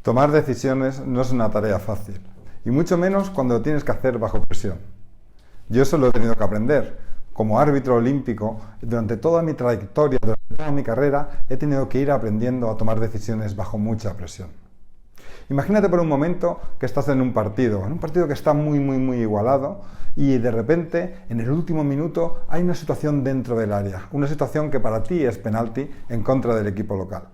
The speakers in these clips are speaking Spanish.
Tomar decisiones no es una tarea fácil, y mucho menos cuando lo tienes que hacer bajo presión. Yo eso lo he tenido que aprender. Como árbitro olímpico, durante toda mi trayectoria, durante toda mi carrera, he tenido que ir aprendiendo a tomar decisiones bajo mucha presión. Imagínate por un momento que estás en un partido que está muy igualado, y de repente, en el último minuto, hay una situación dentro del área, una situación que para ti es penalti en contra del equipo local.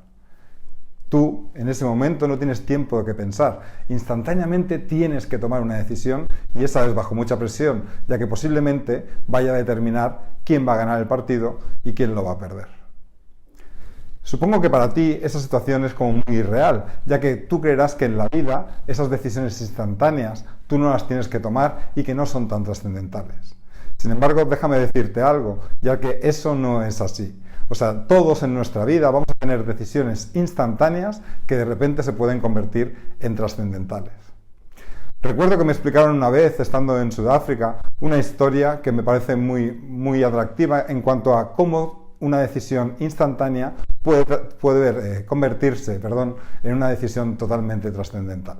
Tú, en ese momento, no tienes tiempo de que pensar. Instantáneamente tienes que tomar una decisión, y esa es bajo mucha presión, ya que posiblemente vaya a determinar quién va a ganar el partido y quién lo va a perder. Supongo que para ti esa situación es como muy irreal, ya que tú creerás que en la vida esas decisiones instantáneas tú no las tienes que tomar y que no son tan trascendentales. Sin embargo, déjame decirte algo, ya que eso no es así. O sea, todos en nuestra vida vamos a tener decisiones instantáneas que de repente se pueden convertir en trascendentales. Recuerdo que me explicaron una vez, estando en Sudáfrica, una historia que me parece muy atractiva en cuanto a cómo una decisión instantánea puede convertirse en una decisión totalmente trascendental.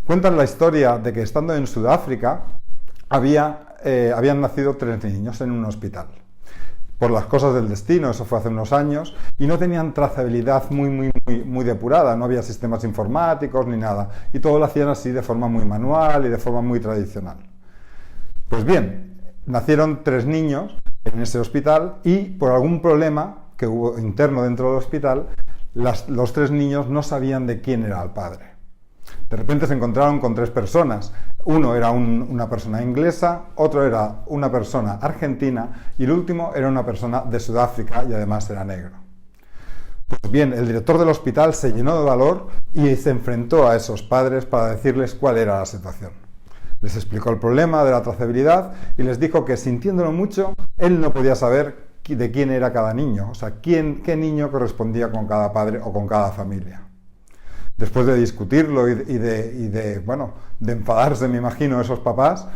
Cuentan la historia de que estando en Sudáfrica habían nacido 3 niños en un hospital. Por las cosas del destino, eso fue hace unos años, y no tenían trazabilidad muy depurada, no había sistemas informáticos ni nada, y todo lo hacían así de forma muy manual y de forma muy tradicional. Pues bien, nacieron 3 niños en ese hospital, y por algún problema que hubo interno dentro del hospital, los 3 niños no sabían de quién era el padre. De repente se encontraron con 3 personas. Uno era una persona inglesa, otro era una persona argentina y el último era una persona de Sudáfrica y además era negro. Pues bien, el director del hospital se llenó de valor y se enfrentó a esos padres para decirles cuál era la situación. Les explicó el problema de la trazabilidad y les dijo que, sintiéndolo mucho, él no podía saber de quién era cada niño, o sea, qué niño correspondía con cada padre o con cada familia. Después de discutirlo y de enfadarse, me imagino, esos papás,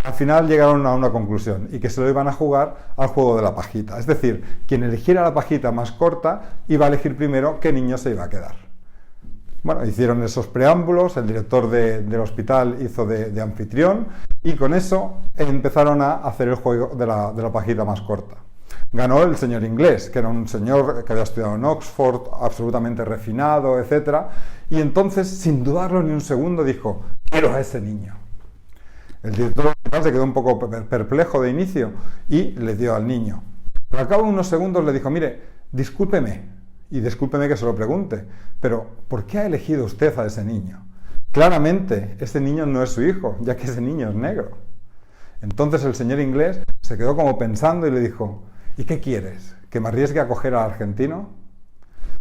al final llegaron a una conclusión, y que se lo iban a jugar al juego de la pajita. Es decir, quien eligiera la pajita más corta iba a elegir primero qué niño se iba a quedar. Bueno, hicieron esos preámbulos, el director del hospital hizo de anfitrión, y con eso empezaron a hacer el juego de la pajita más corta. Ganó el señor inglés, que era un señor que había estudiado en Oxford, absolutamente refinado, etc. Y entonces, sin dudarlo ni un segundo, dijo: quiero a ese niño. El director del hospital se quedó un poco perplejo de inicio y le dio al niño. Pero al cabo de unos segundos le dijo: mire, discúlpeme que se lo pregunte, pero ¿por qué ha elegido usted a ese niño? Claramente, ese niño no es su hijo, ya que ese niño es negro. Entonces el señor inglés se quedó como pensando y le dijo: ¿y qué quieres? ¿Que me arriesgue a coger al argentino?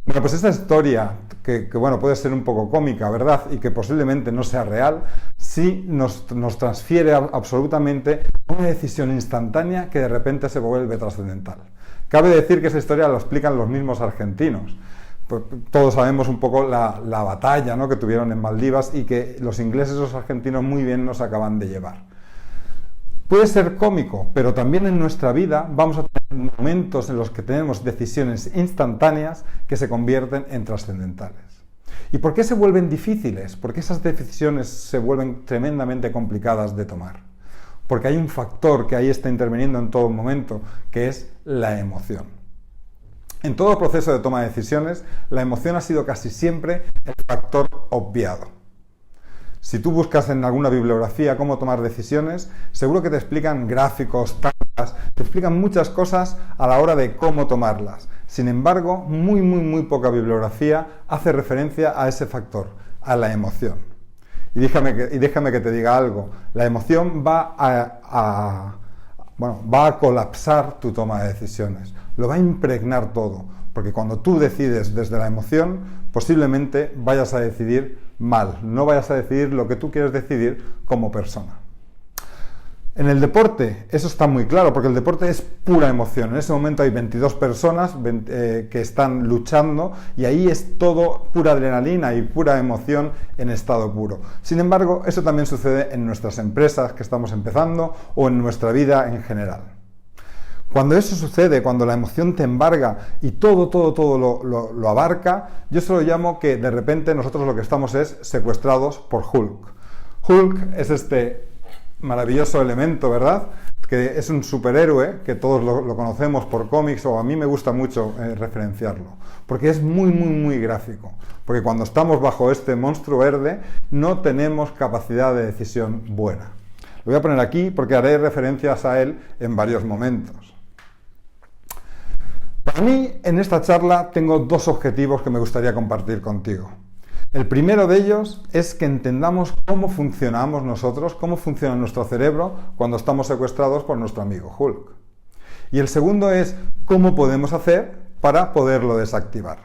Bueno, pues esta historia, que puede ser un poco cómica, ¿verdad? Y que posiblemente no sea real, sí nos transfiere absolutamente una decisión instantánea que de repente se vuelve trascendental. Cabe decir que esa historia la explican los mismos argentinos. Pues todos sabemos un poco la batalla, ¿no?, que tuvieron en Maldivas, y que los ingleses y los argentinos muy bien nos acaban de llevar. Puede ser cómico, pero también en nuestra vida vamos a tener momentos en los que tenemos decisiones instantáneas que se convierten en trascendentales. ¿Y por qué se vuelven difíciles? ¿Por qué esas decisiones se vuelven tremendamente complicadas de tomar? Porque hay un factor que ahí está interviniendo en todo momento, que es la emoción. En todo proceso de toma de decisiones, la emoción ha sido casi siempre el factor obviado. Si tú buscas en alguna bibliografía cómo tomar decisiones, seguro que te explican gráficos, tablas, te explican muchas cosas a la hora de cómo tomarlas. Sin embargo, muy poca bibliografía hace referencia a ese factor, a la emoción. Y déjame que te diga algo, la emoción va a colapsar tu toma de decisiones, lo va a impregnar todo, porque cuando tú decides desde la emoción, posiblemente vayas a decidir mal, no vayas a decidir lo que tú quieres decidir como persona. En el deporte eso está muy claro, porque el deporte es pura emoción. En ese momento hay 22 personas que están luchando, y ahí es todo pura adrenalina y pura emoción en estado puro. Sin embargo, eso también sucede en nuestras empresas que estamos empezando o en nuestra vida en general. Cuando eso sucede, cuando la emoción te embarga y todo lo abarca, yo se lo llamo que de repente nosotros lo que estamos es secuestrados por Hulk. Hulk es este maravilloso elemento, ¿verdad?, que es un superhéroe, que todos lo conocemos por cómics, o a mí me gusta mucho referenciarlo, porque es muy gráfico, porque cuando estamos bajo este monstruo verde no tenemos capacidad de decisión buena. Lo voy a poner aquí porque haré referencias a él en varios momentos. Para mí, en esta charla tengo dos objetivos que me gustaría compartir contigo. El primero de ellos es que entendamos cómo funcionamos nosotros, cómo funciona nuestro cerebro cuando estamos secuestrados por nuestro amigo Hulk. Y el segundo es cómo podemos hacer para poderlo desactivar.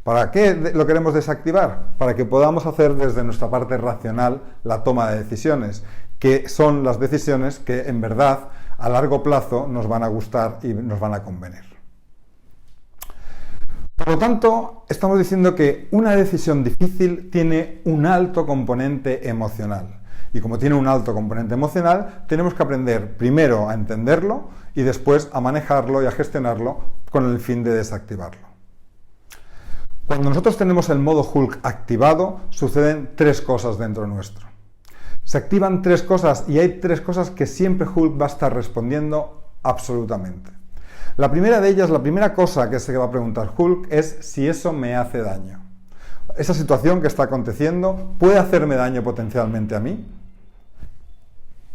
¿Para qué lo queremos desactivar? Para que podamos hacer desde nuestra parte racional la toma de decisiones, que son las decisiones que en verdad a largo plazo nos van a gustar y nos van a convenir. Por lo tanto, estamos diciendo que una decisión difícil tiene un alto componente emocional. Y como tiene un alto componente emocional, tenemos que aprender primero a entenderlo y después a manejarlo y a gestionarlo con el fin de desactivarlo. Cuando nosotros tenemos el modo Hulk activado, suceden tres cosas dentro nuestro. Se activan tres cosas y hay tres cosas que siempre Hulk va a estar respondiendo absolutamente. La primera de ellas, la primera cosa que se va a preguntar Hulk es si eso me hace daño. ¿Esa situación que está aconteciendo puede hacerme daño potencialmente a mí?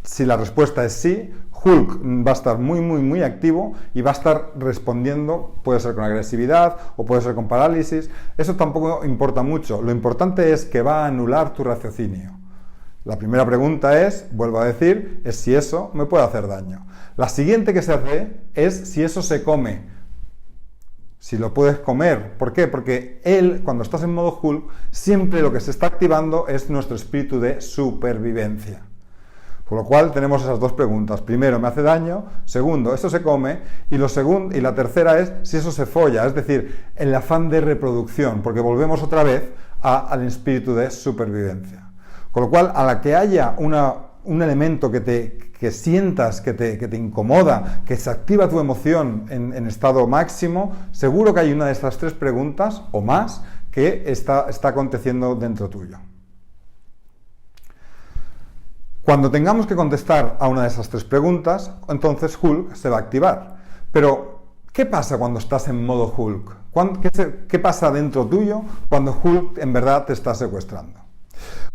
Si la respuesta es sí, Hulk va a estar muy activo y va a estar respondiendo, puede ser con agresividad o puede ser con parálisis. Eso tampoco importa mucho. Lo importante es que va a anular tu raciocinio. La primera pregunta es, vuelvo a decir, es si eso me puede hacer daño. La siguiente que se hace es si eso se come. Si lo puedes comer. ¿Por qué? Porque él, cuando estás en modo Hulk, siempre lo que se está activando es nuestro espíritu de supervivencia. Por lo cual tenemos esas dos preguntas. Primero, ¿me hace daño? Segundo, ¿eso se come? Y la tercera es si eso se folla, es decir, el afán de reproducción, porque volvemos otra vez al espíritu de supervivencia. Con lo cual, a la que haya un elemento que sientas que te incomoda, que se activa tu emoción en estado máximo, seguro que hay una de estas tres preguntas o más que está aconteciendo dentro tuyo. Cuando tengamos que contestar a una de esas tres preguntas, entonces Hulk se va a activar. Pero, ¿qué pasa cuando estás en modo Hulk? ¿Qué pasa dentro tuyo cuando Hulk en verdad te está secuestrando?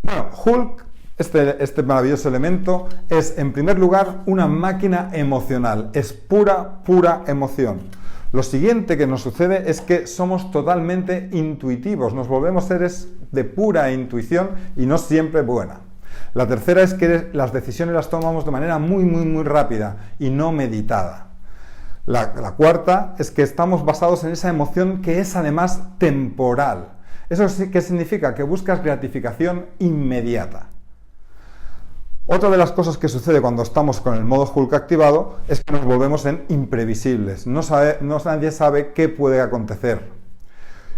Bueno, Hulk, este maravilloso elemento, es en primer lugar una máquina emocional, es pura emoción. Lo siguiente que nos sucede es que somos totalmente intuitivos, nos volvemos seres de pura intuición y no siempre buena. La tercera es que las decisiones las tomamos de manera muy rápida y no meditada. La cuarta es que estamos basados en esa emoción que es además temporal. ¿Eso qué significa? Que buscas gratificación inmediata. Otra de las cosas que sucede cuando estamos con el modo Hulk activado es que nos volvemos en imprevisibles. Nadie sabe qué puede acontecer.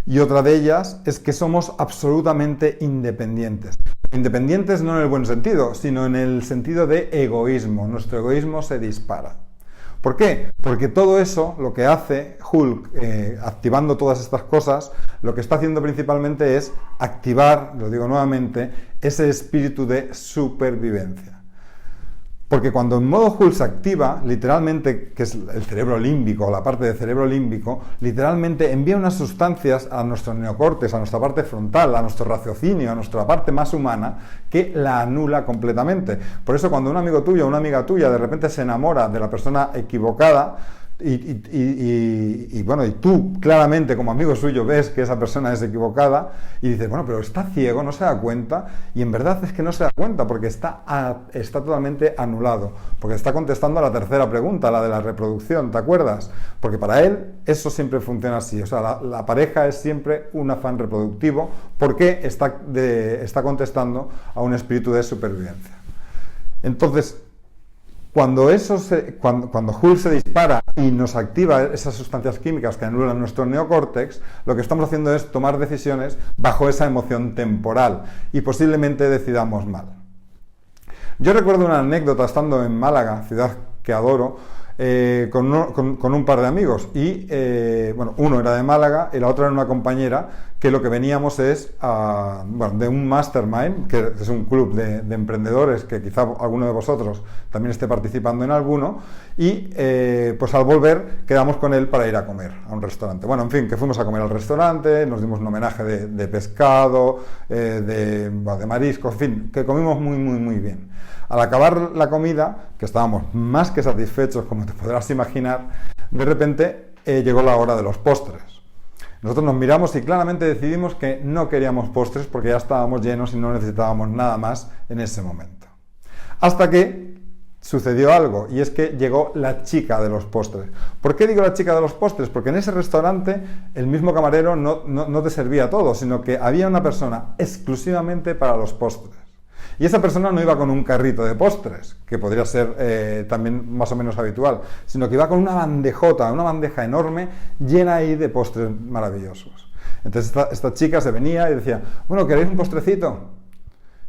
Y otra de ellas es que somos absolutamente independientes. Independientes no en el buen sentido, sino en el sentido de egoísmo. Nuestro egoísmo se dispara. ¿Por qué? Porque todo eso, lo que hace Hulk, activando todas estas cosas, lo que está haciendo principalmente es activar, lo digo nuevamente, ese espíritu de supervivencia. Porque cuando en modo Hulk se activa, literalmente, que es el cerebro límbico, la parte del cerebro límbico, literalmente envía unas sustancias a nuestro neocórtex, a nuestra parte frontal, a nuestro raciocinio, a nuestra parte más humana, que la anula completamente. Por eso cuando un amigo tuyo o una amiga tuya de repente se enamora de la persona equivocada, y tú claramente como amigo suyo ves que esa persona es equivocada y dices, bueno, pero está ciego, no se da cuenta, y en verdad es que no se da cuenta porque está totalmente anulado, porque está contestando a la tercera pregunta, la de la reproducción, ¿te acuerdas? Porque para él eso siempre funciona así, o sea, la pareja es siempre un afán reproductivo porque está contestando a un espíritu de supervivencia. Entonces, cuando Hulk se dispara y nos activa esas sustancias químicas que anulan nuestro neocórtex, lo que estamos haciendo es tomar decisiones bajo esa emoción temporal y posiblemente decidamos mal. Yo recuerdo una anécdota estando en Málaga, ciudad que adoro, con un par de amigos y, bueno, uno era de Málaga y la otra era una compañera que lo que veníamos es de un mastermind, que es un club de emprendedores que quizá alguno de vosotros también esté participando en alguno, y pues al volver quedamos con él para ir a comer a un restaurante. Bueno, en fin, que fuimos a comer al restaurante, nos dimos un homenaje de pescado, de mariscos, en fin, que comimos muy bien. Al acabar la comida, que estábamos más que satisfechos, como te podrás imaginar, de repente llegó la hora de los postres. Nosotros nos miramos y claramente decidimos que no queríamos postres porque ya estábamos llenos y no necesitábamos nada más en ese momento. Hasta que sucedió algo, y es que llegó la chica de los postres. ¿Por qué digo la chica de los postres? Porque en ese restaurante el mismo camarero no te servía todo, sino que había una persona exclusivamente para los postres. Y esa persona no iba con un carrito de postres, que podría ser también más o menos habitual, sino que iba con una bandejota, una bandeja enorme llena ahí de postres maravillosos. Entonces esta chica se venía y decía, bueno, ¿queréis un postrecito?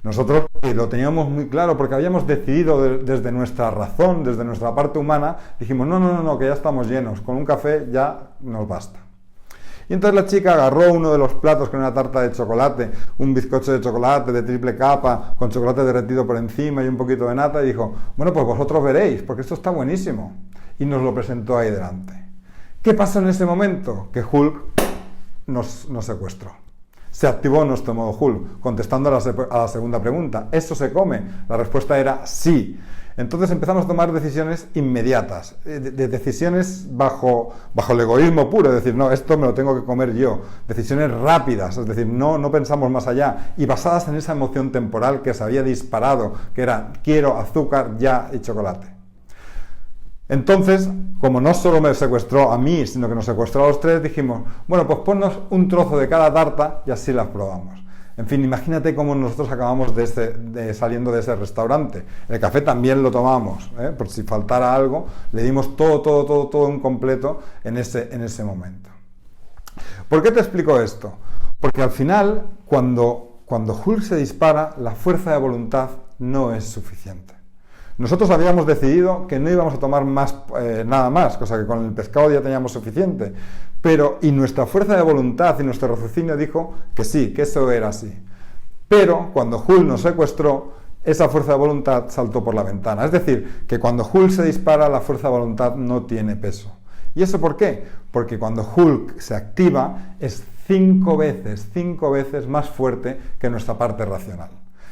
Nosotros lo teníamos muy claro porque habíamos decidido desde nuestra razón, desde nuestra parte humana, dijimos, no, que ya estamos llenos, con un café ya nos basta. Y entonces la chica agarró uno de los platos con una tarta de chocolate, un bizcocho de chocolate de triple capa, con chocolate derretido por encima y un poquito de nata, y dijo, bueno, pues vosotros veréis, porque esto está buenísimo. Y nos lo presentó ahí delante. ¿Qué pasó en ese momento? Que Hulk nos secuestró. Se activó nuestro modo Hulk, contestando a la segunda pregunta. ¿Eso se come? La respuesta era sí. Entonces empezamos a tomar decisiones inmediatas, decisiones bajo el egoísmo puro, es decir, no, esto me lo tengo que comer yo, decisiones rápidas, es decir, no pensamos más allá, y basadas en esa emoción temporal que se había disparado, que era quiero azúcar ya y chocolate. Entonces, como no solo me secuestró a mí, sino que nos secuestró a los tres, dijimos, bueno, pues ponnos un trozo de cada tarta y así las probamos. En fin, imagínate cómo nosotros acabamos saliendo de ese restaurante. El café también lo tomamos, por si faltara algo, le dimos todo en completo en ese momento. ¿Por qué te explico esto? Porque al final, cuando Hulk se dispara, la fuerza de voluntad no es suficiente. Nosotros habíamos decidido que no íbamos a tomar nada más, cosa que con el pescado ya teníamos suficiente, y nuestra fuerza de voluntad y nuestro raciocinio dijo que sí, que eso era así. Pero cuando Hulk nos secuestró, esa fuerza de voluntad saltó por la ventana. Es decir, que cuando Hulk se dispara, la fuerza de voluntad no tiene peso. ¿Y eso por qué? Porque cuando Hulk se activa, es 5 veces más fuerte que nuestra parte racional.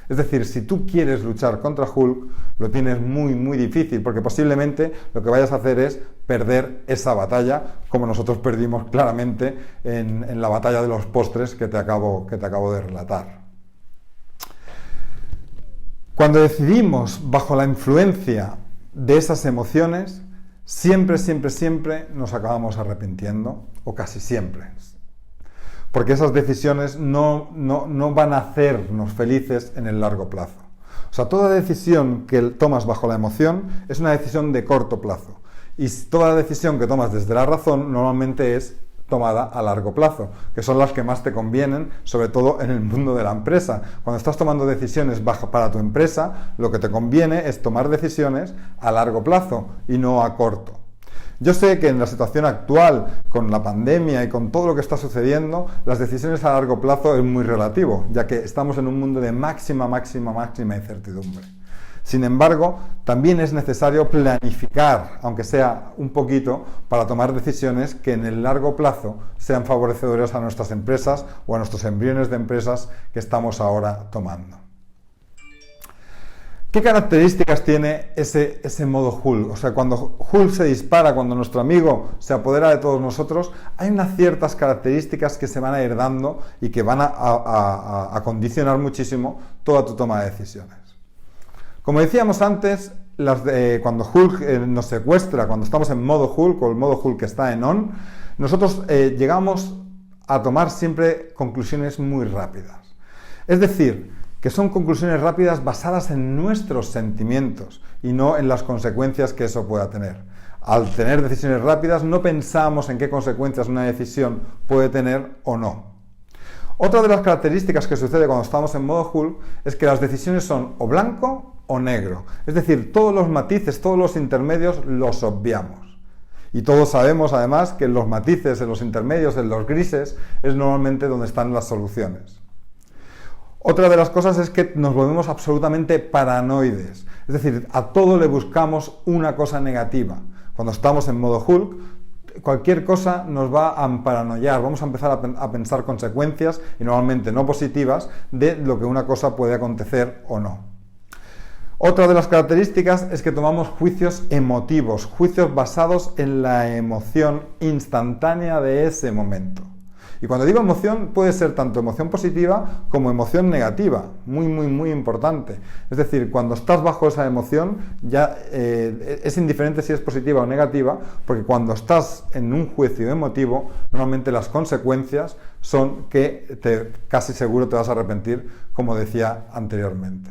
Es decir, si tú quieres luchar contra Hulk, lo tienes muy difícil, porque posiblemente lo que vayas a hacer es perder esa batalla, como nosotros perdimos claramente en la batalla de los postres que te acabo de relatar. Cuando decidimos bajo la influencia de esas emociones, siempre nos acabamos arrepintiendo, o casi siempre. Porque esas decisiones no van a hacernos felices en el largo plazo. O sea, toda decisión que tomas bajo la emoción es una decisión de corto plazo. Y toda decisión que tomas desde la razón normalmente es tomada a largo plazo, que son las que más te convienen, sobre todo en el mundo de la empresa. Cuando estás tomando decisiones para tu empresa, lo que te conviene es tomar decisiones a largo plazo y no a corto. Yo sé que en la situación actual, con la pandemia y con todo lo que está sucediendo, las decisiones a largo plazo es muy relativo, ya que estamos en un mundo de máxima incertidumbre. Sin embargo, también es necesario planificar, aunque sea un poquito, para tomar decisiones que en el largo plazo sean favorecedores a nuestras empresas o a nuestros embriones de empresas que estamos ahora tomando. ¿Qué características tiene ese modo Hulk? O sea, cuando Hulk se dispara, cuando nuestro amigo se apodera de todos nosotros, hay unas ciertas características que se van a ir dando y que van a condicionar muchísimo toda tu toma de decisiones. Como decíamos antes, cuando Hulk nos secuestra, cuando estamos en modo Hulk o el modo Hulk que está en on, nosotros llegamos a tomar siempre conclusiones muy rápidas. Es decir, que son conclusiones rápidas basadas en nuestros sentimientos y no en las consecuencias que eso pueda tener. Al tener decisiones rápidas no pensamos en qué consecuencias una decisión puede tener o no. Otra de las características que sucede cuando estamos en modo Hulk es que las decisiones son o blanco o negro. Es decir, todos los matices, todos los intermedios los obviamos. Y todos sabemos además que en los matices, en los intermedios, en los grises, es normalmente donde están las soluciones. Otra de las cosas es que nos volvemos absolutamente paranoides. Es decir, a todo le buscamos una cosa negativa. Cuando estamos en modo Hulk, cualquier cosa nos va a paranoiar, vamos a empezar a pensar consecuencias, y normalmente no positivas, de lo que una cosa puede acontecer o no. Otra de las características es que tomamos juicios emotivos, juicios basados en la emoción instantánea de ese momento. Y cuando digo emoción, puede ser tanto emoción positiva como emoción negativa, muy importante. Es decir, cuando estás bajo esa emoción, ya es indiferente si es positiva o negativa, porque cuando estás en un juicio emotivo, normalmente las consecuencias son que casi seguro te vas a arrepentir, como decía anteriormente.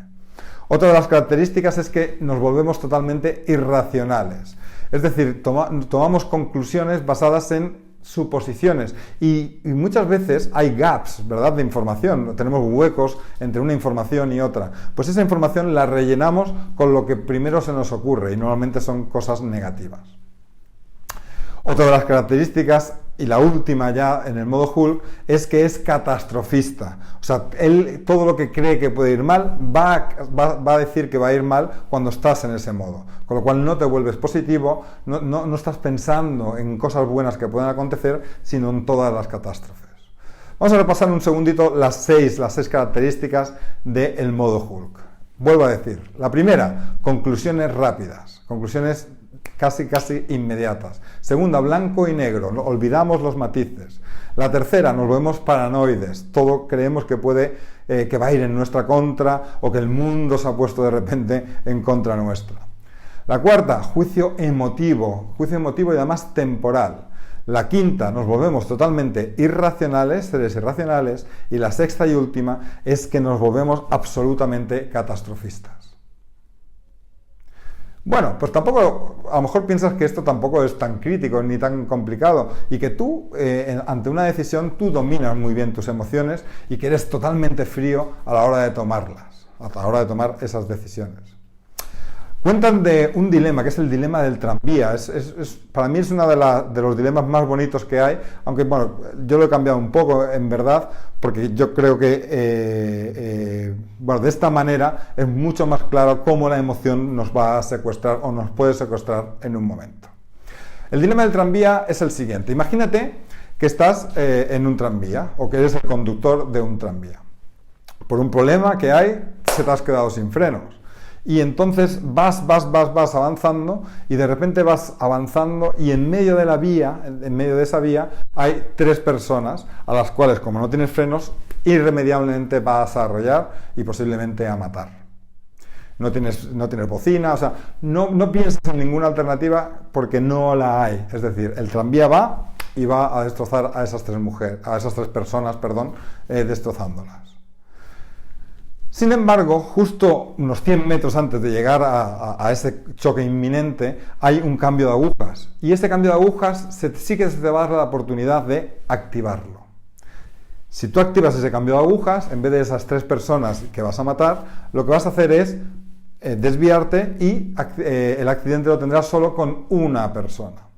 Otra de las características es que nos volvemos totalmente irracionales. Es decir, tomamos conclusiones basadas en suposiciones y muchas veces hay gaps, ¿verdad?, de información. Tenemos huecos entre una información y otra. Pues esa información la rellenamos con lo que primero se nos ocurre y normalmente son cosas negativas. Otra de las características, y la última ya en el modo Hulk, es que es catastrofista. O sea, él todo lo que cree que puede ir mal va a decir que va a ir mal cuando estás en ese modo. Con lo cual no te vuelves positivo, no estás pensando en cosas buenas que pueden acontecer, sino en todas las catástrofes. Vamos a repasar un segundito las seis características del modo Hulk. Vuelvo a decir, la primera, conclusiones rápidas, conclusiones casi inmediatas. Segunda, blanco y negro, olvidamos los matices. La tercera, nos volvemos paranoides, todo creemos que que va a ir en nuestra contra o que el mundo se ha puesto de repente en contra nuestra. La cuarta, juicio emotivo y además temporal. La quinta, nos volvemos totalmente irracionales, seres irracionales, y la sexta y última es que nos volvemos absolutamente catastrofistas. Bueno, pues tampoco, a lo mejor piensas que esto tampoco es tan crítico ni tan complicado y que tú, ante una decisión, tú dominas muy bien tus emociones y que eres totalmente frío a la hora de tomarlas, a la hora de tomar esas decisiones. Cuentan de un dilema, que es el dilema del tranvía. Para mí es uno de los dilemas más bonitos que hay, aunque bueno, yo lo he cambiado un poco, en verdad, porque yo creo que de esta manera es mucho más claro cómo la emoción nos va a secuestrar o nos puede secuestrar en un momento. El dilema del tranvía es el siguiente. Imagínate que estás en un tranvía o que eres el conductor de un tranvía. Por un problema que hay, se te has quedado sin frenos. Y entonces vas avanzando y de repente vas avanzando y en medio de esa vía hay tres personas a las cuales, como no tienes frenos, irremediablemente vas a arrollar y posiblemente a matar. No tienes bocina, o sea, no piensas en ninguna alternativa porque no la hay. Es decir, el tranvía va y va a destrozar a esas tres personas, destrozándolas. Sin embargo, justo unos 100 metros antes de llegar a ese choque inminente, hay un cambio de agujas. Y ese cambio de agujas sí que se te va a dar la oportunidad de activarlo. Si tú activas ese cambio de agujas, en vez de esas tres personas que vas a matar, lo que vas a hacer es desviarte y el accidente lo tendrás solo con una persona.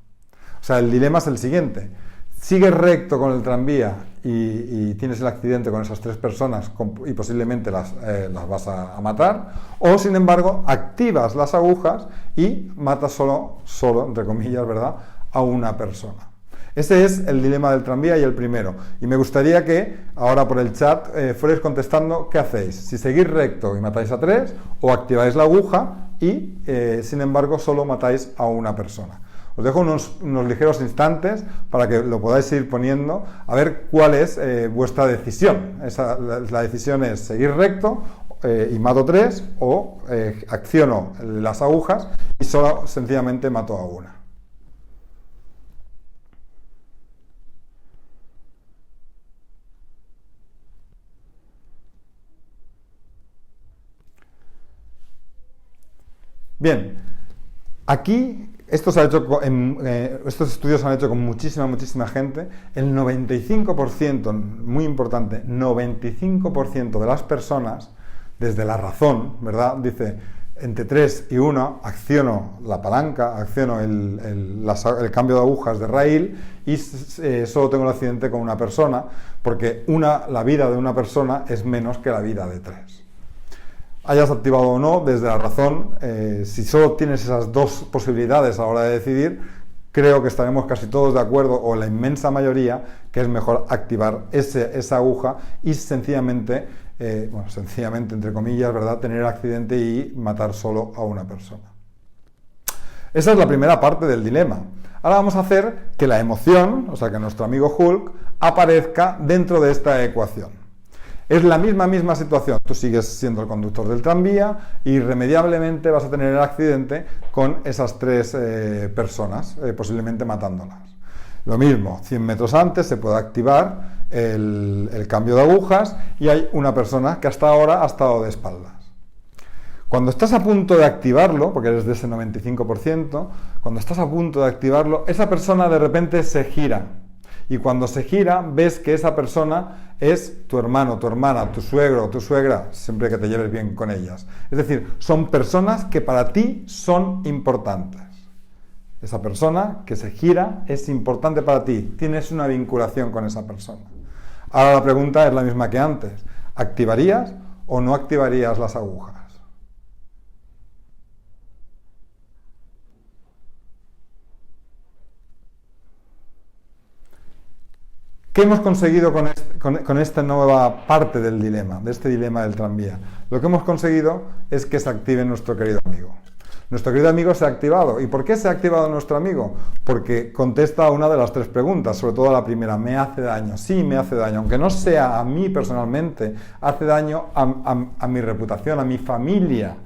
O sea, el dilema es el siguiente. Sigues recto con el tranvía y tienes el accidente con esas tres personas y posiblemente las vas a matar, o sin embargo activas las agujas y matas solo, entre comillas, ¿verdad?, a una persona. Ese es el dilema del tranvía y el primero. Y me gustaría que ahora por el chat fuerais contestando qué hacéis. Si seguís recto y matáis a tres, o activáis la aguja y sin embargo solo matáis a una persona. Os dejo unos ligeros instantes para que lo podáis ir poniendo, a ver cuál es vuestra decisión. La decisión es seguir recto y mato tres, o acciono las agujas y solo sencillamente mato a una. Bien, aquí estos estudios se han hecho con muchísima gente. El 95%, muy importante, 95% de las personas, desde la razón, ¿verdad?, dice, entre 3 y 1 acciono la palanca, acciono el cambio de agujas de raíl y solo tengo el accidente con una persona, porque la vida de una persona es menos que la vida de 3. Hayas activado o no, desde la razón, si solo tienes esas dos posibilidades a la hora de decidir, creo que estaremos casi todos de acuerdo, o la inmensa mayoría, que es mejor activar esa aguja y sencillamente, entre comillas, ¿verdad?, tener accidente y matar solo a una persona. Esa es la primera parte del dilema. Ahora vamos a hacer que la emoción, o sea, que nuestro amigo Hulk, aparezca dentro de esta ecuación. Es la misma situación. Tú sigues siendo el conductor del tranvía y irremediablemente vas a tener el accidente con esas 3 personas, posiblemente matándolas. Lo mismo, 100 metros antes se puede activar el cambio de agujas y hay una persona que hasta ahora ha estado de espaldas. Cuando estás a punto de activarlo, porque eres de ese 95%, cuando estás a punto de activarlo, esa persona de repente se gira. Y cuando se gira, ves que esa persona es tu hermano, tu hermana, tu suegro o tu suegra, siempre que te lleves bien con ellas. Es decir, son personas que para ti son importantes. Esa persona que se gira es importante para ti. Tienes una vinculación con esa persona. Ahora la pregunta es la misma que antes. ¿Activarías o no activarías las agujas? ¿Qué hemos conseguido con esta nueva parte del dilema, de este dilema del tranvía? Lo que hemos conseguido es que se active nuestro querido amigo. Nuestro querido amigo se ha activado. ¿Y por qué se ha activado nuestro amigo? Porque contesta a una de las 3 preguntas, sobre todo a la primera. ¿Me hace daño? Sí, me hace daño. Aunque no sea a mí personalmente, hace daño a mi reputación, a mi familia.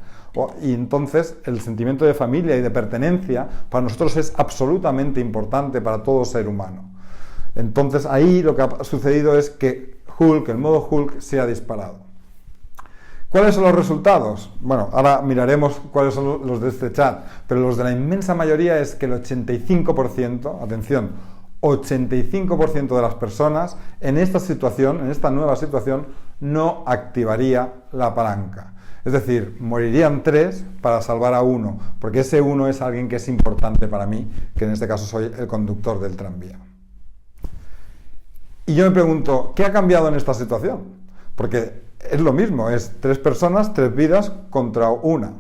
Y entonces el sentimiento de familia y de pertenencia para nosotros es absolutamente importante para todo ser humano. Entonces ahí lo que ha sucedido es que el modo Hulk se ha disparado. ¿Cuáles son los resultados? Bueno, ahora miraremos cuáles son los de este chat, pero los de la inmensa mayoría es que el 85%, atención, 85% de las personas en esta situación, en esta nueva situación, no activaría la palanca. Es decir, morirían 3 para salvar a 1, porque ese 1 es alguien que es importante para mí, que en este caso soy el conductor del tranvía. Y yo me pregunto, ¿qué ha cambiado en esta situación? Porque es lo mismo, es 3 personas, 3 vidas contra 1.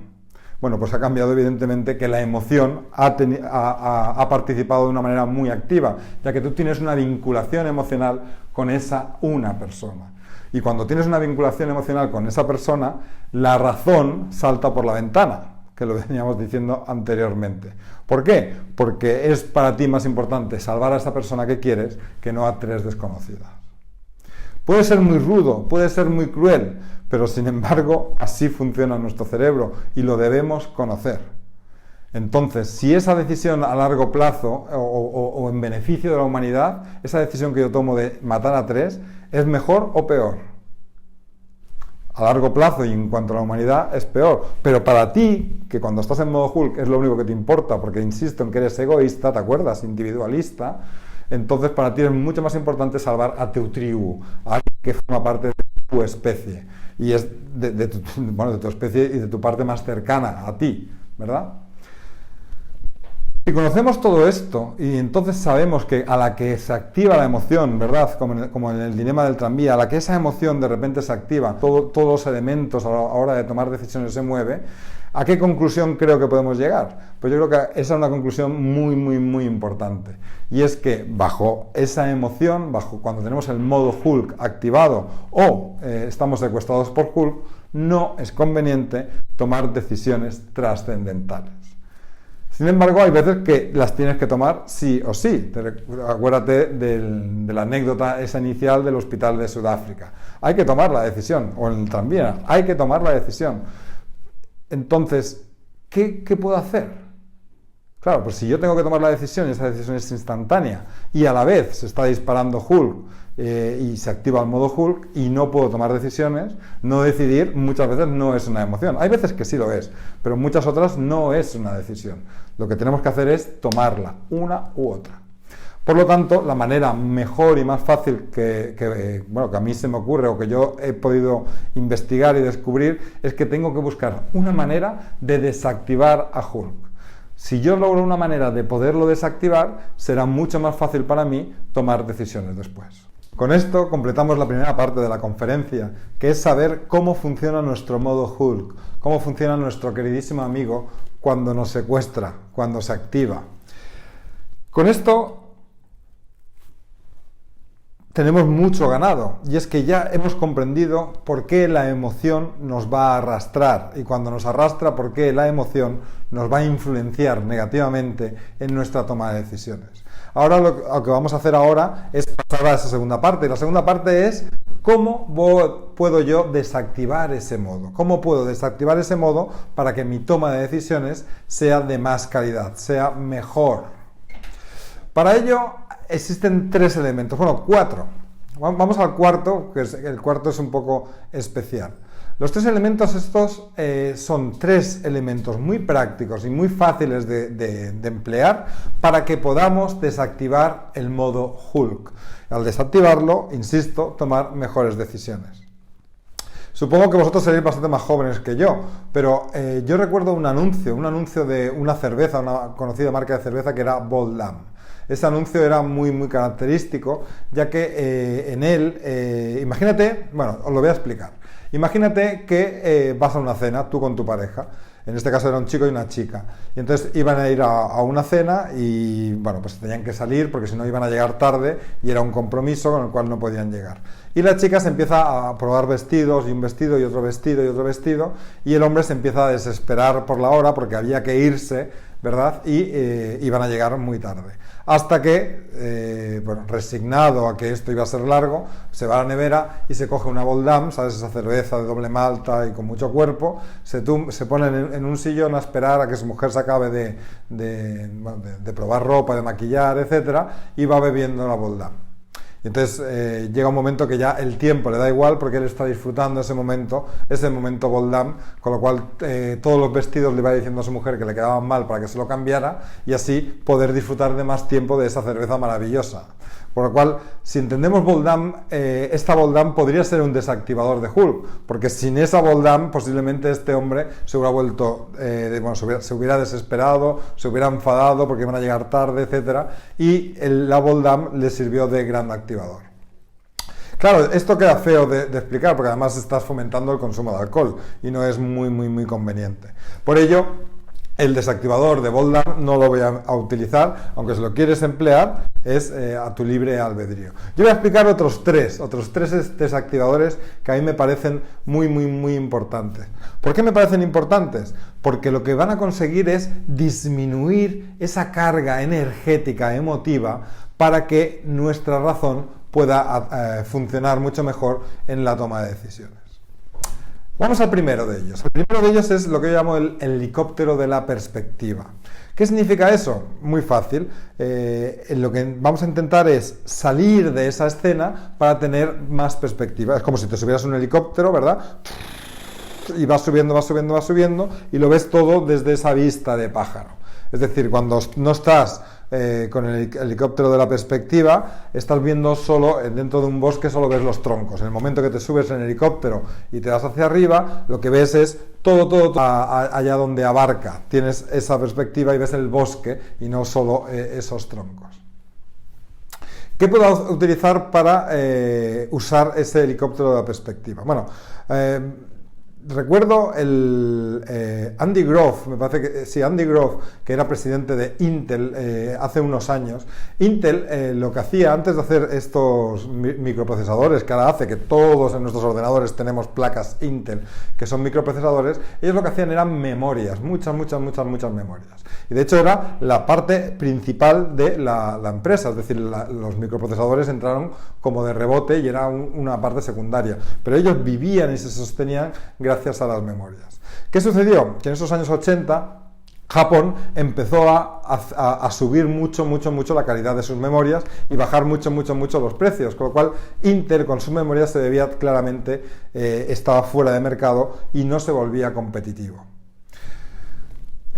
Bueno, pues ha cambiado evidentemente que la emoción ha participado de una manera muy activa, ya que tú tienes una vinculación emocional con esa una persona. Y cuando tienes una vinculación emocional con esa persona, la razón salta por la ventana, que lo veníamos diciendo anteriormente. ¿Por qué? Porque es para ti más importante salvar a esa persona que quieres que no a 3 desconocidas. Puede ser muy rudo, puede ser muy cruel, pero sin embargo así funciona nuestro cerebro y lo debemos conocer. Entonces, si esa decisión a largo plazo o en beneficio de la humanidad, esa decisión que yo tomo de matar a 3, ¿es mejor o peor? A largo plazo y en cuanto a la humanidad es peor, pero para ti, que cuando estás en modo Hulk es lo único que te importa, porque insisto en que eres egoísta, ¿te acuerdas? Individualista, entonces para ti es mucho más importante salvar a tu tribu, a alguien que forma parte de tu especie, y es de tu especie y de tu parte más cercana a ti, ¿verdad? Si conocemos todo esto y entonces sabemos que a la que se activa la emoción, ¿verdad? Como en el dilema del tranvía, a la que esa emoción de repente se activa, todos los elementos a la hora de tomar decisiones se mueve, ¿a qué conclusión creo que podemos llegar? Pues yo creo que esa es una conclusión muy importante. Y es que bajo esa emoción, cuando tenemos el modo Hulk activado o estamos secuestrados por Hulk, no es conveniente tomar decisiones trascendentales. Sin embargo, hay veces que las tienes que tomar sí o sí. Acuérdate de la anécdota esa inicial del hospital de Sudáfrica. Hay que tomar la decisión, o en el tranvía, hay que tomar la decisión. Entonces, ¿qué puedo hacer? Claro, pues si yo tengo que tomar la decisión y esa decisión es instantánea y a la vez se está disparando Hulk y se activa el modo Hulk y no puedo tomar decisiones, no decidir muchas veces no es una emoción. Hay veces que sí lo es, pero muchas otras no es una decisión. Lo que tenemos que hacer es tomarla, una u otra. Por lo tanto, la manera mejor y más fácil que a mí se me ocurre o que yo he podido investigar y descubrir es que tengo que buscar una manera de desactivar a Hulk. Si yo logro una manera de poderlo desactivar, será mucho más fácil para mí tomar decisiones después. Con esto completamos la primera parte de la conferencia, que es saber cómo funciona nuestro modo Hulk, cómo funciona nuestro queridísimo amigo cuando nos secuestra, cuando se activa. Con esto tenemos mucho ganado, y es que ya hemos comprendido por qué la emoción nos va a arrastrar, y cuando nos arrastra, por qué la emoción nos va a influenciar negativamente en nuestra toma de decisiones. Ahora lo que vamos a hacer ahora es pasar a esa segunda parte, y la segunda parte es cómo puedo yo desactivar ese modo, cómo puedo desactivar ese modo para que mi toma de decisiones sea de más calidad, sea mejor. Para ello existen 3 elementos, bueno, 4. Vamos al cuarto, que el cuarto es un poco especial. Los 3 elementos estos son 3 elementos muy prácticos y muy fáciles de emplear para que podamos desactivar el modo Hulk. Al desactivarlo, insisto, tomar mejores decisiones. Supongo que vosotros seréis bastante más jóvenes que yo, pero yo recuerdo un anuncio de una cerveza, una conocida marca de cerveza que era Bold Lamb. Ese anuncio era muy característico, ya que en él, imagínate, bueno, os lo voy a explicar. Imagínate que vas a una cena, tú con tu pareja, en este caso era un chico y una chica, y entonces iban a ir a una cena y, bueno, pues tenían que salir porque si no iban a llegar tarde y era un compromiso con el cual no podían llegar. Y la chica se empieza a probar vestidos, y un vestido y otro vestido y otro vestido, y el hombre se empieza a desesperar por la hora porque había que irse, ¿verdad? Y iban a llegar muy tarde. Hasta que, resignado a que esto iba a ser largo, se va a la nevera y se coge una Bold Lamb, ¿sabes? Esa cerveza de doble malta y con mucho cuerpo, se pone en un sillón a esperar a que su mujer se acabe de probar ropa, de maquillar, etcétera, y va bebiendo la Bold Lamb. Y entonces llega un momento que ya el tiempo le da igual porque él está disfrutando ese momento Bold Lamb, con lo cual todos los vestidos le va diciendo a su mujer que le quedaban mal para que se lo cambiara y así poder disfrutar de más tiempo de esa cerveza maravillosa. Por lo cual, si entendemos Bold Lamb, esta Bold Lamb podría ser un desactivador de Hulk, porque sin esa Bold Lamb posiblemente este hombre se hubiera vuelto, se hubiera desesperado, se hubiera enfadado porque iban a llegar tarde, etcétera, y la Bold Lamb le sirvió de gran activador. Claro, esto queda feo de explicar porque además estás fomentando el consumo de alcohol y no es muy conveniente. Por ello, el desactivador de Bold Lamb no lo voy a utilizar, aunque si lo quieres emplear es a tu libre albedrío. Yo voy a explicar otros tres desactivadores que a mí me parecen muy importantes. ¿Por qué me parecen importantes? Porque lo que van a conseguir es disminuir esa carga energética, emotiva, para que nuestra razón pueda funcionar mucho mejor en la toma de decisiones. Vamos al primero de ellos. El primero de ellos es lo que yo llamo el helicóptero de la perspectiva. ¿Qué significa eso? Muy fácil. Lo que vamos a intentar es salir de esa escena para tener más perspectiva. Es como si te subieras un helicóptero, ¿verdad? Y vas subiendo y lo ves todo desde esa vista de pájaro. Es decir, cuando no estás con el helicóptero de la perspectiva, estás viendo solo, dentro de un bosque solo ves los troncos. En el momento que te subes en el helicóptero y te vas hacia arriba, lo que ves es todo allá donde abarca. Tienes esa perspectiva y ves el bosque y no solo esos troncos. ¿Qué puedo utilizar para usar ese helicóptero de la perspectiva? Bueno, recuerdo Andy Grove, me parece que sí, Andy Grove, que era presidente de Intel hace unos años. Intel lo que hacía antes de hacer estos microprocesadores que ahora hace que todos en nuestros ordenadores tenemos placas Intel que son microprocesadores, ellos lo que hacían eran memorias, muchas memorias. Y de hecho era la parte principal de la empresa, es decir, los microprocesadores entraron como de rebote y era una parte secundaria, pero ellos vivían y se sostenían gracias a las memorias. ¿Qué sucedió? Que en esos años 80 Japón empezó a subir mucho la calidad de sus memorias y bajar mucho los precios, con lo cual Intel con sus memorias se debía claramente, estaba fuera de mercado y no se volvía competitivo.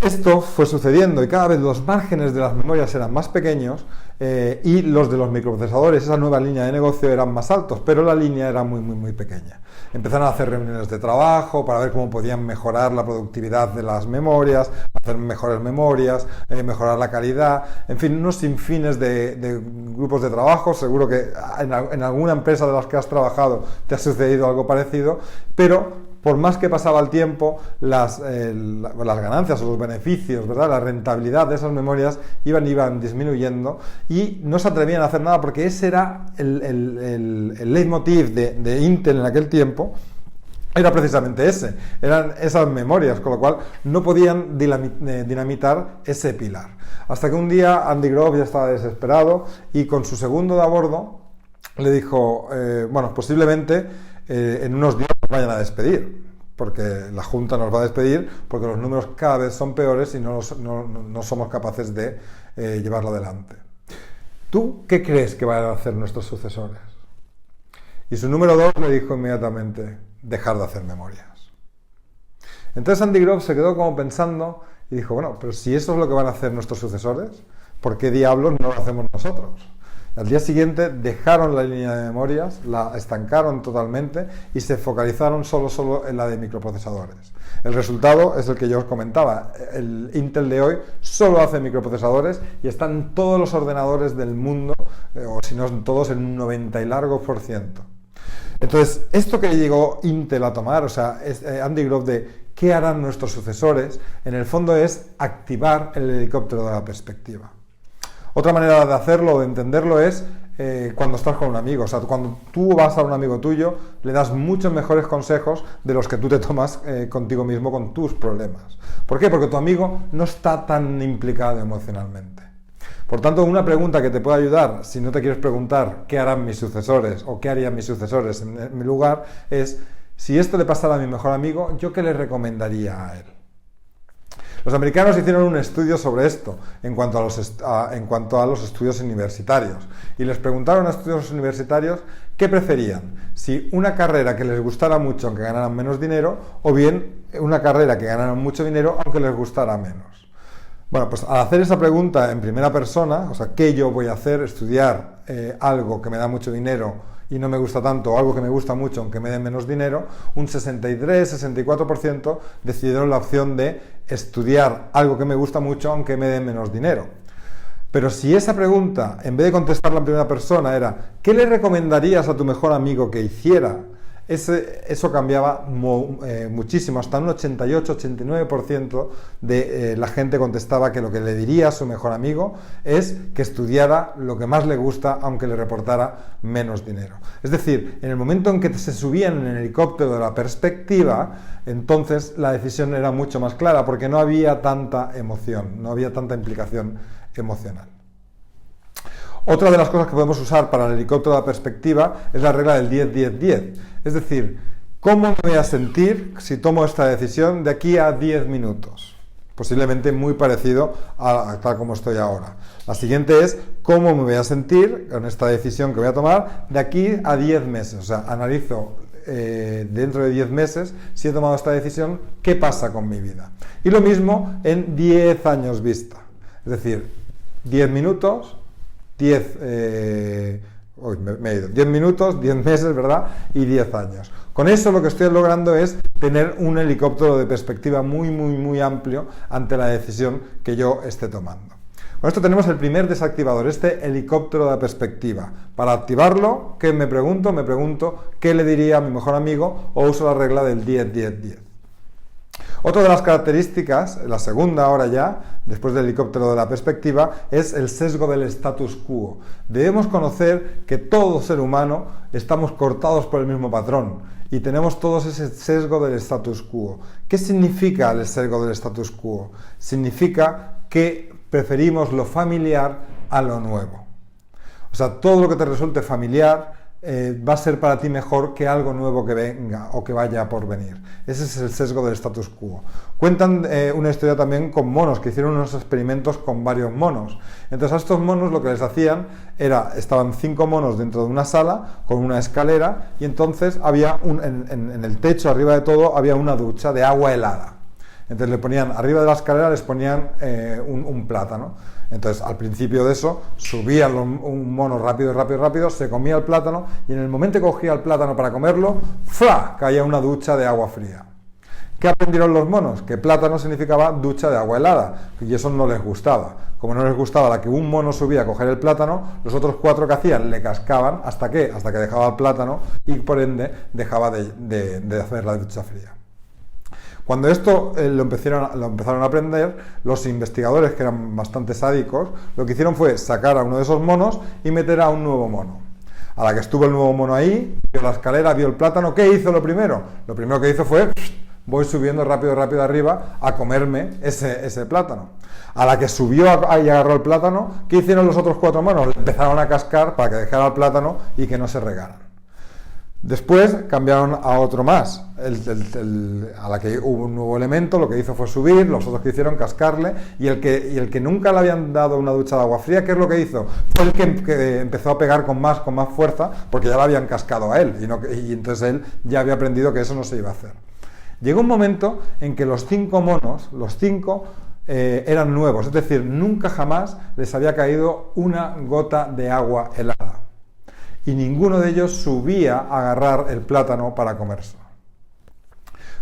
Esto fue sucediendo y cada vez los márgenes de las memorias eran más pequeños y los de los microprocesadores, esa nueva línea de negocio, eran más altos, pero la línea era muy pequeña. Empezaron a hacer reuniones de trabajo para ver cómo podían mejorar la productividad de las memorias, hacer mejores memorias, mejorar la calidad, en fin, unos sinfines de grupos de trabajo. Seguro que en alguna empresa de las que has trabajado te ha sucedido algo parecido, pero por más que pasaba el tiempo, las ganancias o los beneficios, ¿verdad?, la rentabilidad de esas memorias iban disminuyendo y no se atrevían a hacer nada, porque ese era el leitmotiv de Intel en aquel tiempo. Era precisamente ese, eran esas memorias, con lo cual no podían dinamitar ese pilar. Hasta que un día Andy Grove ya estaba desesperado y con su segundo de a bordo le dijo, bueno, posiblemente en unos días nos vayan a despedir, porque la Junta nos va a despedir porque los números cada vez son peores y no somos capaces de llevarlo adelante. ¿Tú qué crees que van a hacer nuestros sucesores? Y su número 2 le dijo inmediatamente, dejar de hacer memorias. Entonces Andy Grove se quedó como pensando y dijo, bueno, pero si eso es lo que van a hacer nuestros sucesores, ¿por qué diablos no lo hacemos nosotros? Al día siguiente dejaron la línea de memorias, la estancaron totalmente y se focalizaron solo en la de microprocesadores. El resultado es el que yo os comentaba. El Intel de hoy solo hace microprocesadores y están en todos los ordenadores del mundo, o si no en todos, en un 90 y largo %. Entonces, esto que llegó Intel a tomar, o sea, Andy Grove de qué harán nuestros sucesores, en el fondo es activar el helicóptero de la perspectiva. Otra manera de hacerlo, de entenderlo, es cuando estás con un amigo. O sea, cuando tú vas a un amigo tuyo, le das muchos mejores consejos de los que tú te tomas contigo mismo con tus problemas. ¿Por qué? Porque tu amigo no está tan implicado emocionalmente. Por tanto, una pregunta que te puede ayudar, si no te quieres preguntar qué harán mis sucesores o qué harían mis sucesores en mi lugar, es, si esto le pasara a mi mejor amigo, ¿yo qué le recomendaría a él? Los americanos hicieron un estudio sobre esto en cuanto a los estudios universitarios y les preguntaron a estudios universitarios qué preferían, si una carrera que les gustara mucho aunque ganaran menos dinero, o bien una carrera que ganaran mucho dinero aunque les gustara menos. Bueno, pues al hacer esa pregunta en primera persona, o sea, ¿qué yo voy a hacer? Estudiar algo que me da mucho dinero y no me gusta tanto, o algo que me gusta mucho aunque me den menos dinero, un 63-64% decidieron la opción de estudiar algo que me gusta mucho aunque me den menos dinero. Pero si esa pregunta, en vez de contestarla en primera persona, era ¿qué le recomendarías a tu mejor amigo que hiciera? Eso cambiaba muchísimo, hasta un 88-89% de la gente contestaba que lo que le diría a su mejor amigo es que estudiara lo que más le gusta aunque le reportara menos dinero. Es decir, en el momento en que se subían en el helicóptero de la perspectiva, entonces la decisión era mucho más clara porque no había tanta emoción, no había tanta implicación emocional. Otra de las cosas que podemos usar para el helicóptero de la perspectiva es la regla del 10-10-10. Es decir, ¿cómo me voy a sentir si tomo esta decisión de aquí a 10 minutos? Posiblemente muy parecido a tal como estoy ahora. La siguiente es ¿cómo me voy a sentir con esta decisión que voy a tomar de aquí a 10 meses? O sea, analizo dentro de 10 meses, si he tomado esta decisión, ¿qué pasa con mi vida? Y lo mismo en 10 años vista. Es decir, 10 minutos... 10 minutos, 10 meses, ¿verdad? Y 10 años. Con eso lo que estoy logrando es tener un helicóptero de perspectiva muy amplio ante la decisión que yo esté tomando. Con esto tenemos el primer desactivador, este helicóptero de la perspectiva. Para activarlo, ¿qué me pregunto? Me pregunto ¿qué le diría a mi mejor amigo? O uso la regla del 10-10-10. Otra de las características, la segunda ahora ya, después del helicóptero de la perspectiva, es el sesgo del status quo. Debemos conocer que todo ser humano estamos cortados por el mismo patrón y tenemos todos ese sesgo del status quo. ¿Qué significa el sesgo del status quo? Significa que preferimos lo familiar a lo nuevo. O sea, todo lo que te resulte familiar va a ser para ti mejor que algo nuevo que venga o que vaya por venir. Ese es el sesgo del status quo. Cuentan una historia también con monos, que hicieron unos experimentos con varios monos. Entonces a estos monos lo que les hacían era, estaban 5 monos dentro de una sala con una escalera y entonces había en el techo, arriba de todo, había una ducha de agua helada. Entonces le ponían, arriba de la escalera les ponían un plátano. Entonces al principio de eso subía un mono rápido, se comía el plátano y en el momento que cogía el plátano para comerlo, ¡fla!, caía una ducha de agua fría. ¿Qué aprendieron los monos? Que plátano significaba ducha de agua helada, y eso no les gustaba. Como no les gustaba la que un mono subía a coger el plátano, los otros 4 que hacían le cascaban, ¿hasta qué? Hasta que dejaba el plátano y por ende dejaba de hacer la ducha fría. Cuando esto lo empezaron a aprender, los investigadores, que eran bastante sádicos, lo que hicieron fue sacar a uno de esos monos y meter a un nuevo mono. A la que estuvo el nuevo mono ahí, vio la escalera, vio el plátano, ¿qué hizo lo primero? Lo primero que hizo fue, voy subiendo rápido arriba a comerme ese plátano. A la que subió y agarró el plátano, ¿qué hicieron los otros 4 monos? Le empezaron a cascar para que dejara el plátano y que no se regaran. Después cambiaron a otro más, a la que hubo un nuevo elemento, lo que hizo fue subir, los otros que hicieron cascarle, y el que nunca le habían dado una ducha de agua fría, ¿qué es lo que hizo? Fue el que empezó a pegar con más fuerza, porque ya lo habían cascado a él, y entonces él ya había aprendido que eso no se iba a hacer. Llegó un momento en que los 5 monos, eran nuevos, es decir, nunca jamás les había caído una gota de agua helada. Y ninguno de ellos subía a agarrar el plátano para comerse.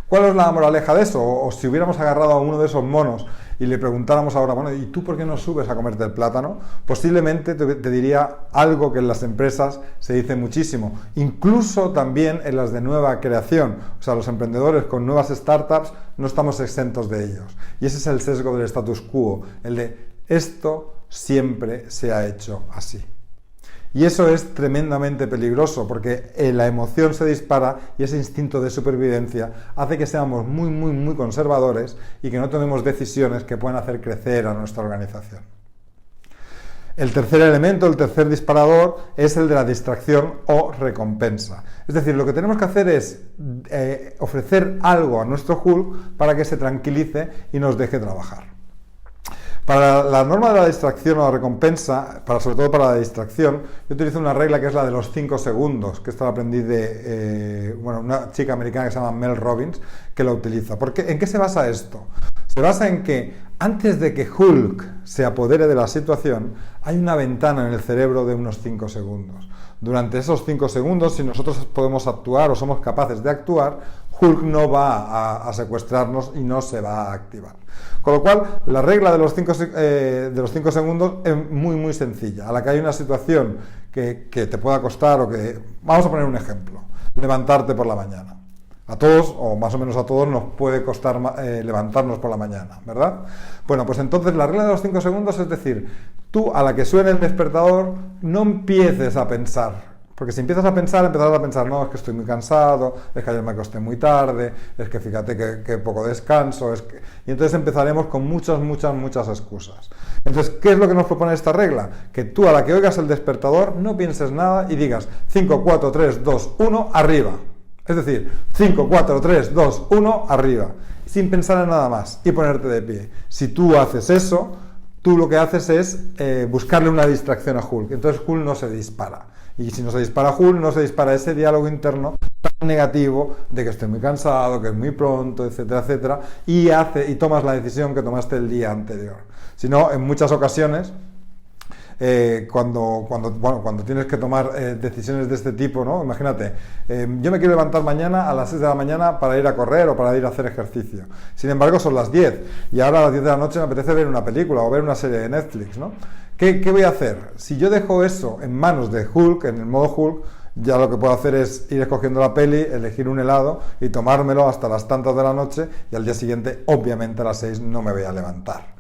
¿Cuál es la moraleja de eso? O si hubiéramos agarrado a uno de esos monos y le preguntáramos ahora, bueno, ¿y tú por qué no subes a comerte el plátano? Posiblemente te diría algo que en las empresas se dice muchísimo, incluso también en las de nueva creación. O sea, los emprendedores con nuevas startups no estamos exentos de ellos. Y ese es el sesgo del status quo, el de esto siempre se ha hecho así. Y eso es tremendamente peligroso porque la emoción se dispara y ese instinto de supervivencia hace que seamos muy conservadores y que no tomemos decisiones que puedan hacer crecer a nuestra organización. El tercer elemento, el tercer disparador, es el de la distracción o recompensa. Es decir, lo que tenemos que hacer es ofrecer algo a nuestro Hulk para que se tranquilice y nos deje trabajar. Para la norma de la distracción o la recompensa, sobre todo para la distracción, yo utilizo una regla que es la de los 5 segundos, que esto lo aprendí de una chica americana que se llama Mel Robbins, que lo utiliza. ¿En qué se basa esto? Se basa en que antes de que Hulk se apodere de la situación, hay una ventana en el cerebro de unos 5 segundos. Durante esos 5 segundos, si nosotros podemos actuar o somos capaces de actuar, Hulk no va a secuestrarnos y no se va a activar. Con lo cual, la regla de los 5 segundos es muy sencilla. A la que hay una situación que te pueda costar Vamos a poner un ejemplo. Levantarte por la mañana. A todos, o más o menos a todos, nos puede costar levantarnos por la mañana, ¿verdad? Bueno, pues entonces la regla de los 5 segundos es decir, tú a la que suene el despertador no empieces a pensar. Porque si empiezas a pensar, empezarás a pensar, no, es que estoy muy cansado, es que ayer me acosté muy tarde, es que fíjate que poco descanso, y entonces empezaremos con muchas excusas. Entonces, ¿qué es lo que nos propone esta regla? Que tú a la que oigas el despertador no pienses nada y digas 5, 4, 3, 2, 1, arriba. Es decir, 5, 4, 3, 2, 1, arriba. Sin pensar en nada más y ponerte de pie. Si tú haces eso, tú lo que haces es buscarle una distracción a Hulk. Entonces Hulk no se dispara. Y si no se dispara Hulk, no se dispara ese diálogo interno tan negativo de que estoy muy cansado, que es muy pronto, etcétera, y tomas la decisión que tomaste el día anterior. Si no, en muchas ocasiones, cuando tienes que tomar decisiones de este tipo, ¿no? Imagínate, yo me quiero levantar mañana a las 6 de la mañana para ir a correr o para ir a hacer ejercicio. Sin embargo, son las 10 y ahora a las 10 de la noche me apetece ver una película o ver una serie de Netflix, ¿no? ¿Qué voy a hacer? Si yo dejo eso en manos de Hulk, en el modo Hulk, ya lo que puedo hacer es ir escogiendo la peli, elegir un helado y tomármelo hasta las tantas de la noche y al día siguiente, obviamente a las 6 no me voy a levantar.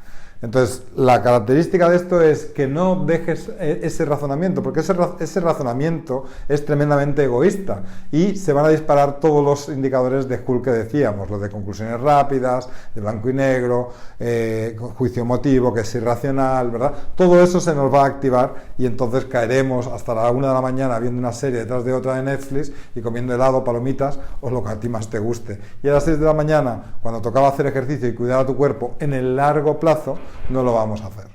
Entonces, la característica de esto es que no dejes ese razonamiento, porque ese razonamiento es tremendamente egoísta y se van a disparar todos los indicadores de Hulk que decíamos, los de conclusiones rápidas, de blanco y negro, juicio emotivo, que es irracional, ¿verdad? Todo eso se nos va a activar y entonces caeremos hasta la 1 de la mañana viendo una serie detrás de otra de Netflix y comiendo helado, palomitas o lo que a ti más te guste. Y a las 6 de la mañana, cuando tocaba hacer ejercicio y cuidar a tu cuerpo en el largo plazo, no lo vamos a hacer.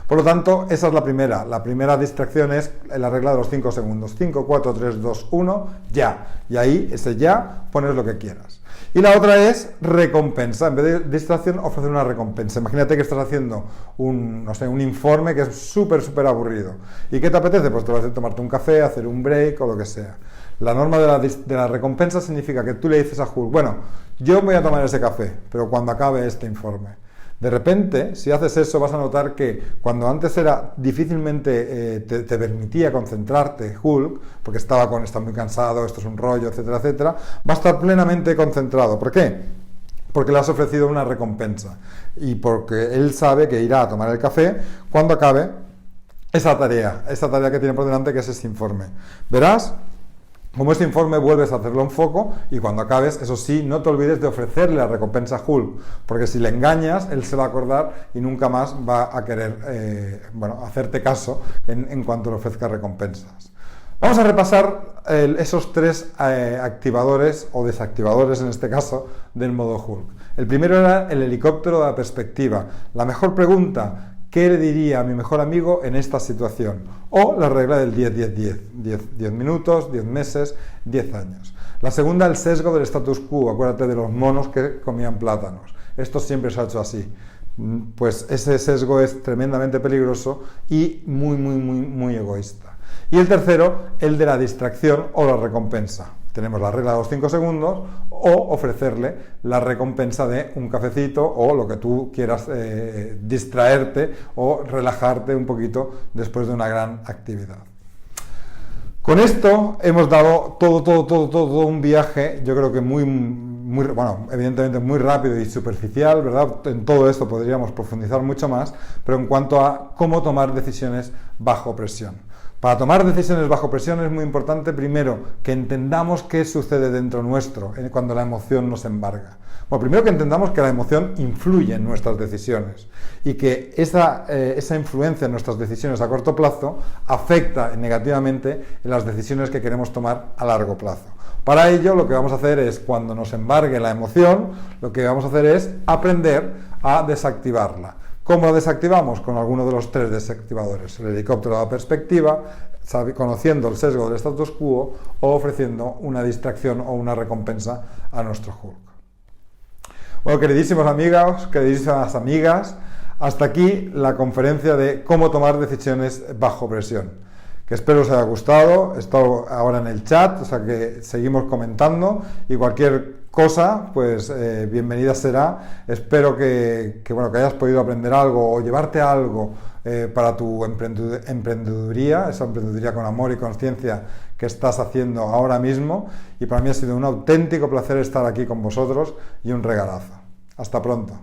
Por lo tanto, esa es la primera. La primera distracción es la regla de los 5 segundos. 5, 4, 3, 2, 1, ya. Y ahí, ese ya, pones lo que quieras. Y la otra es recompensa. En vez de distracción, ofrecer una recompensa. Imagínate que estás haciendo un informe que es súper aburrido. ¿Y qué te apetece? Pues te vas a tomarte un café, hacer un break o lo que sea. La norma de la recompensa significa que tú le dices a Hulk, bueno, yo voy a tomar ese café, pero cuando acabe este informe. De repente, si haces eso, vas a notar que cuando antes era difícilmente te permitía concentrarte, Hulk, porque está muy cansado, esto es un rollo, etcétera, etcétera, va a estar plenamente concentrado. ¿Por qué? Porque le has ofrecido una recompensa y porque él sabe que irá a tomar el café cuando acabe esa tarea que tiene por delante, que es ese informe. Verás como este informe vuelves a hacerlo en foco y cuando acabes, eso sí, no te olvides de ofrecerle la recompensa a Hulk, porque si le engañas, él se va a acordar y nunca más va a querer hacerte caso en cuanto le ofrezca recompensas. Vamos a repasar esos 3 activadores o desactivadores, en este caso, del modo Hulk. El primero era el helicóptero de la perspectiva. La mejor pregunta: ¿qué le diría a mi mejor amigo en esta situación? O la regla del 10-10-10. 10 minutos, 10 meses, 10 años. La segunda, el sesgo del status quo. Acuérdate de los monos que comían plátanos. Esto siempre se ha hecho así. Pues ese sesgo es tremendamente peligroso y muy egoísta. Y el tercero, el de la distracción o la recompensa. Tenemos la regla de los 5 segundos o ofrecerle la recompensa de un cafecito o lo que tú quieras, distraerte o relajarte un poquito después de una gran actividad. Con esto hemos dado todo un viaje, yo creo que evidentemente muy rápido y superficial, ¿verdad? En todo esto podríamos profundizar mucho más, pero en cuanto a cómo tomar decisiones bajo presión. Para tomar decisiones bajo presión es muy importante, primero, que entendamos qué sucede dentro nuestro cuando la emoción nos embarga. Bueno, primero que entendamos que la emoción influye en nuestras decisiones y que esa influencia en nuestras decisiones a corto plazo afecta negativamente en las decisiones que queremos tomar a largo plazo. Para ello, lo que vamos a hacer es, cuando nos embargue la emoción, lo que vamos a hacer es aprender a desactivarla. ¿Cómo lo desactivamos? Con alguno de los 3 desactivadores: el helicóptero de la perspectiva, conociendo el sesgo del status quo o ofreciendo una distracción o una recompensa a nuestro Hulk. Bueno, queridísimos amigos, queridísimas amigas, hasta aquí la conferencia de cómo tomar decisiones bajo presión, que espero os haya gustado. He estado ahora en el chat, o sea que seguimos comentando y cualquier cosa, pues bienvenida será. Espero que hayas podido aprender algo o llevarte algo para tu emprendeduría, esa emprendeduría con amor y conciencia que estás haciendo ahora mismo. Y para mí ha sido un auténtico placer estar aquí con vosotros y un regalazo. Hasta pronto.